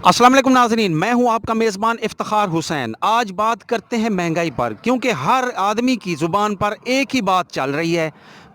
अस्सलाम वालेकुम नाज़रीन, मैं हूं आपका मेज़बान इफ्तिखार हुसैन। आज बात करते हैं महंगाई पर, क्योंकि हर आदमी की ज़ुबान पर एक ही बात चल रही है,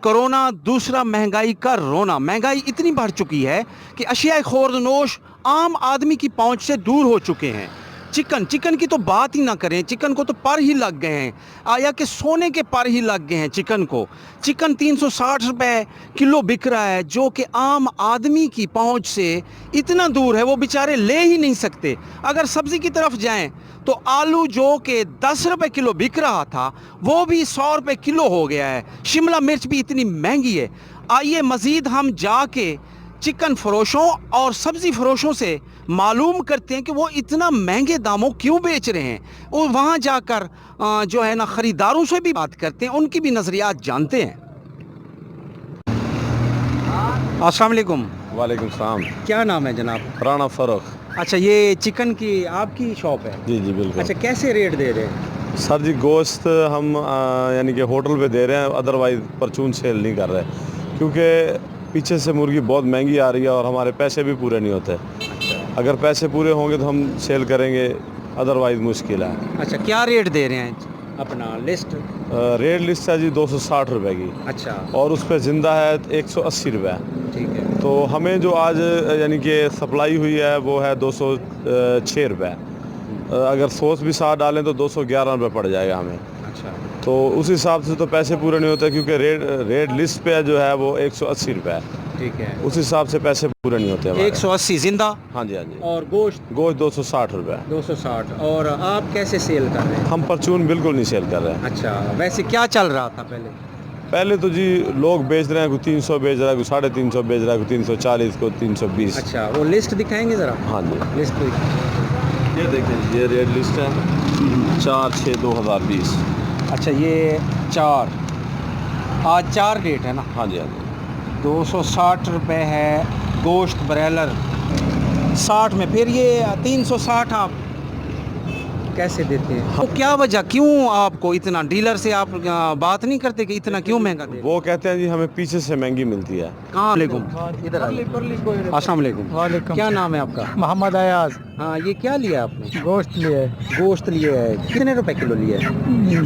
कोरोना, दूसरा महंगाई का रोना। महंगाई इतनी बढ़ चुकी है कि अशिया ख़ोर्दनोश आम आदमी की पहुंच से दूर हो चुके हैं। चिकन की तो बात ही ना करें, चिकन को तो पर ही लग गए हैं, आया कि सोने के पर ही लग गए हैं चिकन को। चिकन 360 रुपए किलो बिक रहा है, जो कि आम आदमी की पहुंच से इतना दूर है, वो बेचारे ले ही नहीं सकते। अगर सब्ज़ी की तरफ जाएं तो आलू जो कि 10 रुपए किलो बिक रहा था, वो भी 100 रुपए किलो हो गया है। शिमला मिर्च भी इतनी महंगी है। आइए मज़ीद हम जाके चिकन फरोशों और सब्ज़ी फरोशों से मालूम करते हैं कि वो इतना महंगे दामों क्यों बेच रहे हैं, और वहाँ जाकर जो है ना ख़रीदारों से भी बात करते हैं, उनकी भी नज़रियात जानते हैं। अस्सलाम वालेकुम। वालेकुम सलाम। क्या नाम है जनाब? राणा फ़ारूक। अच्छा, ये चिकन की आपकी शॉप है? जी जी बिल्कुल। अच्छा, कैसे रेट दे रहे हैं? सर जी, गोश्त हम यानी कि होटल पे दे रहे हैं, अदरवाइज़ परचून सेल नहीं कर रहे, क्योंकि पीछे से मुर्गी बहुत महंगी आ रही है और हमारे पैसे भी पूरे नहीं होते। अगर पैसे पूरे होंगे तो हम सेल करेंगे, अदरवाइज़ मुश्किल है। अच्छा, क्या रेट दे रहे हैं अपना लिस्ट? रेट लिस्ट है जी 260 रुपए की। अच्छा, और उस पर ज़िंदा है 180 रुपये। ठीक है। तो हमें जो आज यानी कि सप्लाई हुई है वो है 206 रुपये। अगर सॉस भी साथ डालें तो 211 रुपये पड़ जाएगा हमें। अच्छा, तो उस हिसाब से तो पैसे पूरे नहीं होते, क्योंकि रेट लिस्ट पे जो है वो 180 रुपये है। ठीक है। उस हिसाब से पैसे पूरे नहीं होते हमारे। 180 जिंदा हाँ जी हाँ जी। और गोश्त गोश्त 260 रुपये। 260। और आप कैसे सेल कर रहे हैं? हम परचून बिल्कुल नहीं सेल कर रहे हैं। अच्छा, वैसे क्या चल रहा था पहले? पहले तो जी लोग बेच रहे हैं, कोई 300 बेच रहा है, कोई 350 बेच रहा है, कोई 340, कोई 320। अच्छा, वो लिस्ट दिखाएंगे ज़रा? हाँ जी, लिस्ट तो ये देखें, ये रेट लिस्ट है 4/6/2020। अच्छा, ये 4 आज 4 डेट है ना? हाँ जी हाँ जी। 260 रुपये है गोश्त ब्रॉयलर 60 में, फिर ये 360 आप कैसे देते हैं? तो क्या वजह, क्यों आपको इतना, डीलर से आप बात नहीं करते कि इतना क्यों महंगा दे? वो कहते हैं जी हमें पीछे से महंगी मिलती है। कहाँ? वालेकुम, इधर अस्सलाम वालेकुम। वालेकुम। क्या नाम है आपका? मोहम्मद अयाज। हाँ, ये क्या लिया आपने? गोश्त लिए। गोश्त लिए है, कितने रुपए किलो लिया है?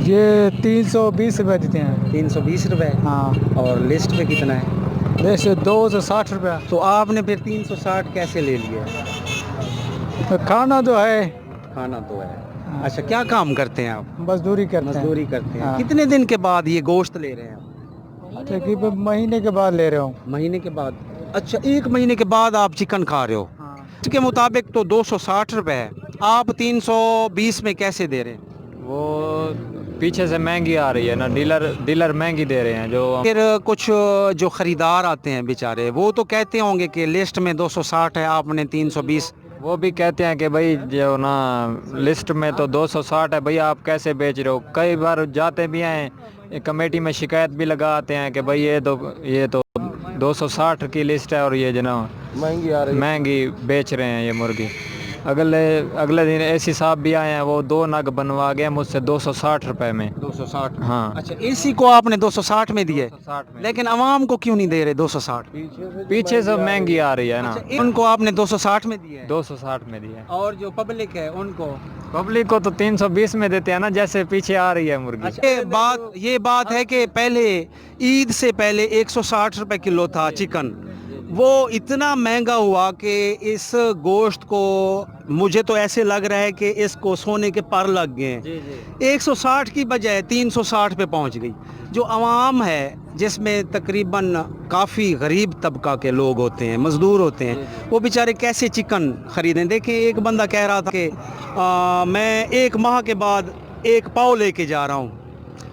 ये 320 रुपये देते हैं। 320 रुपये। हाँ, और लिस्ट पे कितना है? वैसे 260 रुपये। तो आपने फिर 360 कैसे ले लिया? खाना तो है, खाना तो है। अच्छा, क्या काम करते हैं आप? मजदूरी करते हैं। मजदूरी करते हैं। हाँ। कितने दिन के बाद ये गोश्त ले रहे हैं आप? तकरीबन महीने के बाद ले रहा हूँ। महीने के बाद? अच्छा, 1 महीने के बाद आप चिकन खा रहे हो? हाँ। इसके मुताबिक तो 260 रुपये है, आप 320 में कैसे दे रहे हैं? वो पीछे से महंगी आ रही है ना, डीलर महंगी दे रहे हैं। जो फिर कुछ जो ख़रीदार आते हैं बेचारे, वो तो कहते होंगे कि लिस्ट में 260 है, आपने 320। वो भी कहते हैं कि भाई जो ना लिस्ट में तो 260 है, भैया आप कैसे बेच रहे हो। कई बार जाते भी हैं, कमेटी में शिकायत भी लगाते हैं कि भाई ये तो 260 की लिस्ट है और ये जो ना महंगी आ रही है। महंगी बेच रहे हैं ये मुर्गी। अगले दिन एसी साहब भी आए हैं, वो 2 नग बनवा गए मुझसे 260 रुपये में। 260? हाँ। अच्छा, एसी को आपने 260 में दिए, 260 में। लेकिन आवाम को क्यों नहीं दे रहे 260? पीछे से महंगी आ रही है ना। अच्छा, उनको आपने 260 में दिए, 260 में दिया। और जो पब्लिक है उनको? पब्लिक को तो 320 में देते हैं ना, जैसे पीछे आ रही है मुर्गी। अच्छा, ये बात है कि पहले ईद से पहले 160 रुपए किलो था चिकन, वो इतना महंगा हुआ कि इस गोश्त को, मुझे तो ऐसे लग रहा है कि इसको सोने के पर लग गए हैं। 160 की बजाय 360 पे पहुंच गई। जो आवाम है, जिसमें तकरीबन काफ़ी गरीब तबका के लोग होते हैं, मज़दूर होते हैं, वो बेचारे कैसे चिकन ख़रीदें? देखें, एक बंदा कह रहा था कि मैं 1 माह के बाद 1 पाव लेके जा रहा हूँ,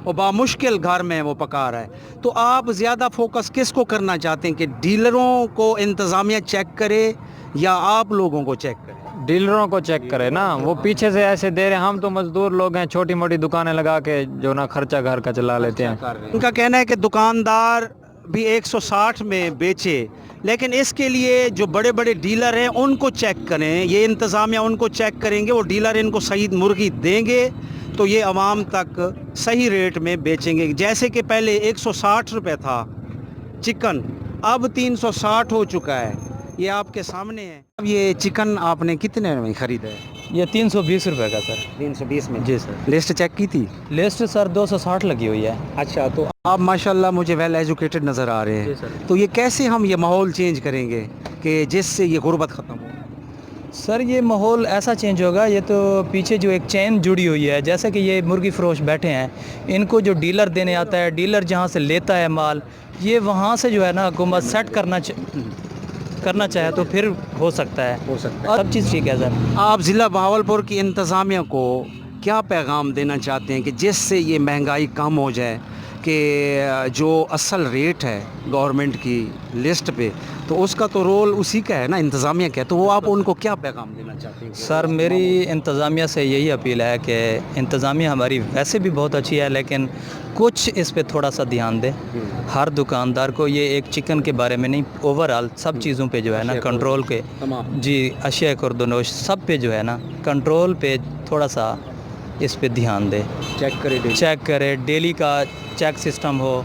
और बामुश्किल घर में वो पका रहा है। तो आप ज़्यादा फोकस किस को करना चाहते हैं, कि डीलरों को इंतज़ामिया चेक करे या आप लोगों को चेक करे? डीलरों को चेक करे ना, वो पीछे से ऐसे दे रहे हैं। हम तो मजदूर लोग हैं, छोटी मोटी दुकानें लगा के जो ना खर्चा घर का चला लेते हैं। उनका कहना है कि दुकानदार भी 160 में बेचे, लेकिन इसके लिए जो बड़े बड़े डीलर हैं उनको चेक करें, ये इंतज़ामिया उनको चेक करेंगे, वो डीलर इनको सही मुर्गी देंगे तो ये आवाम तक सही रेट में बेचेंगे। जैसे कि पहले 160 रुपये था चिकन, अब 360 हो चुका है। ये आपके सामने है। अब ये चिकन आपने कितने में खरीदा है? ये 320 रुपए का सर। 320 में। जी सर। लिस्ट चेक की थी? लिस्ट सर 260 लगी हुई है। अच्छा, तो आप माशाल्लाह मुझे वेल एजुकेटेड नज़र आ रहे जी हैं। सर। तो ये कैसे हम ये माहौल चेंज करेंगे कि जिससे ये गुर्बत ख़त्म हो? सर ये माहौल ऐसा चेंज होगा, ये तो पीछे जो एक चेन जुड़ी हुई है, जैसे कि ये मुर्गी फरोश बैठे हैं, इनको जो डीलर देने आता है, डीलर जहाँ से लेता है माल, ये वहाँ से जो है ना हुकूमत सेट करना चाहे तो फिर हो सकता है। और सब चीज़ ठीक है सर। आप ज़िला बहावलपुर की इंतज़ामिया को क्या पैगाम देना चाहते हैं कि जिससे ये महंगाई कम हो जाए, कि जो असल रेट है गवर्नमेंट की लिस्ट पे, तो उसका तो रोल उसी का है ना, इंतज़ामिया का है, तो वो आप उनको क्या पैगाम देना चाहते हैं? सर मेरी इंतज़ामिया से यही अपील है कि इंतज़ामिया हमारी वैसे भी बहुत अच्छी है, लेकिन कुछ इस पे थोड़ा सा ध्यान दे। हर दुकानदार को ये एक चिकन के बारे में नहीं, ओवरऑल सब चीज़ों पे जो है ना कंट्रोल के, तमाम। जी अशिया खुर्दनोश सब पे जो है ना कंट्रोल पे थोड़ा सा इस पे ध्यान दे। चेक करे, डेली का चेक सिस्टम हो,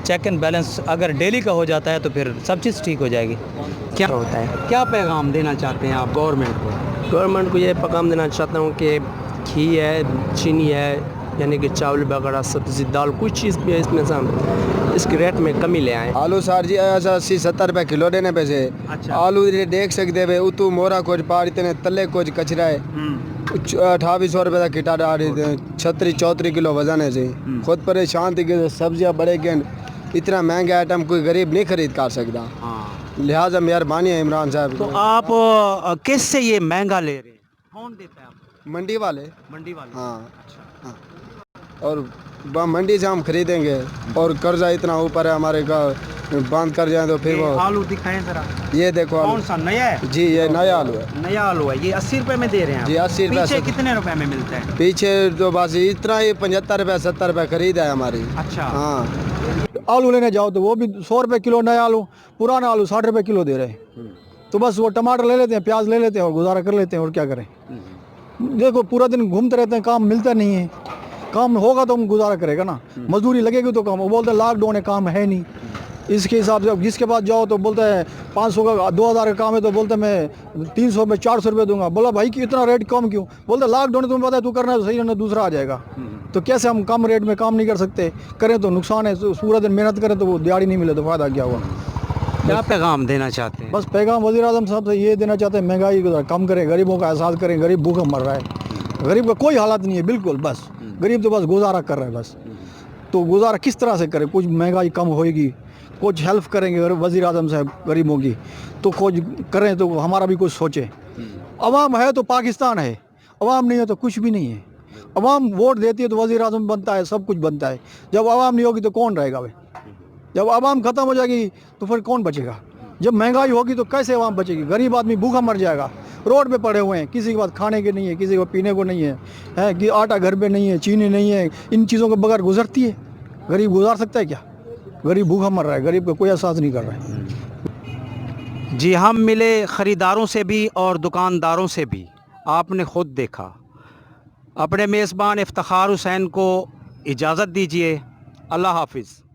चेक एंड बैलेंस अगर डेली का हो जाता है तो फिर सब चीज़ ठीक हो जाएगी। क्या होता है, क्या पैगाम देना चाहते हैं आप गवर्नमेंट को? गवर्नमेंट को ये पैगाम देना चाहता हूँ कि घी है, चीनी है, यानी कि चावल वगैरह, सब्ज़ी, दाल, कुछ चीज़ भी है इसमें से हम इसके रेट में कमी ले आए। आलू सर जी 80-70 रुपए किलो देने पे से। अच्छा। आलू ये देख सकते वे उतू मोरा कुछ पार इतने तले कुछ कचरा है। 2800 रुपए का किटा डाल रही थे, 36-34 किलो वजन है जी। खुद परेशान थी कि सब्जियां बड़े के इतना महंगा आइटम कोई गरीब नहीं खरीद कर सकता। लिहाजा मेहरबानी है इमरान साहब। तो आप किससे ये महंगा ले रहे हैं? कौन देता है आपको? मंडी वाले। मंडी वाले। हाँ अच्छा। हाँ। और मंडी से हम खरीदेंगे, और कर्जा इतना ऊपर है हमारे का, बंद कर जाए तो फिर ये वो। आलू दिखाएं जरा। ये देखो कौन आलू। सा नया है? जी ये नया आलू है। नया आलू है। ये 80 रुपए में दे रहे हैं आप? जी 80 रुपए। पीछे कितने रुपए में मिलता है? पीछे तो बस इतना ही 75 रुपए 70 रुपए खरीद है हमारी। अच्छा। हाँ। आलू लेने जाओ तो वो भी 100 रुपए किलो नया आलू, पुराना आलू 60 रुपए किलो दे रहे हैं। तो बस वो टमाटर ले लेते हैं, प्याज ले लेते हैं और गुजारा कर लेते हैं, और क्या करें। देखो पूरा दिन घूमते रहते हैं, काम मिलता नहीं है। काम होगा तो हम गुजारा करेगा ना, मजदूरी लगेगी तो काम। वो बोलते हैं लॉकडाउन है, काम है नहीं। इसके हिसाब से अब जिसके पास जाओ तो बोलता है 500 का 2000 का काम है, तो बोलते हैं मैं 300 में 400 रुपये दूंगा। बोला भाई कि इतना रेट कम क्यों? बोलते लॉकडाउन है, तुम्हें पता है, तू करना है तो सही, रहना दूसरा आ जाएगा। तो कैसे हम कम रेट में काम नहीं कर सकते? करें तो नुकसान है, पूरा दिन मेहनत करें तो वो दिहाड़ी नहीं मिले तो फ़ायदा क्या हुआ? क्या पैगाम देना चाहते हैं? बस पैगाम वज़ीर आज़म साहब से ये देना चाहते हैं, महंगाई को कम करें, गरीबों का एहसास करें। गरीब भूखा मर रहा है, गरीब का कोई हालत नहीं है बिल्कुल। बस गरीब तो बस गुजारा कर रहा है बस। तो गुजारा किस तरह से करें? कुछ महंगाई कम होएगी, कुछ हेल्प करेंगे वज़ीर आज़म साहब गरीबों की, तो कुछ करें तो हमारा भी कुछ सोचें। अवाम है तो पाकिस्तान है, अवाम नहीं है तो कुछ भी नहीं है। अवाम वोट देती है तो वज़ीर आज़म बनता है, सब कुछ बनता है। जब अवाम नहीं होगी तो कौन रहेगा भाई? जब अवाम ख़त्म हो जाएगी तो फिर कौन बचेगा? जब महंगाई होगी तो कैसे अवाम बचेगी? गरीब आदमी भूखा मर जाएगा, रोड पे पड़े हुए हैं, किसी के पास खाने के नहीं है, किसी को पीने को नहीं है कि आटा घर पे नहीं है, चीनी नहीं है। इन चीज़ों के बगैर गुजरती है? गरीब गुजार सकता है क्या? गरीब भूखा मर रहा है, गरीब का कोई एहसास नहीं कर रहा है। जी, हम मिले ख़रीदारों से भी और दुकानदारों से भी, आपने ख़ुद देखा। अपने मेज़बान इफ्तिखार हुसैन को इजाज़त दीजिए। अल्लाह हाफिज़।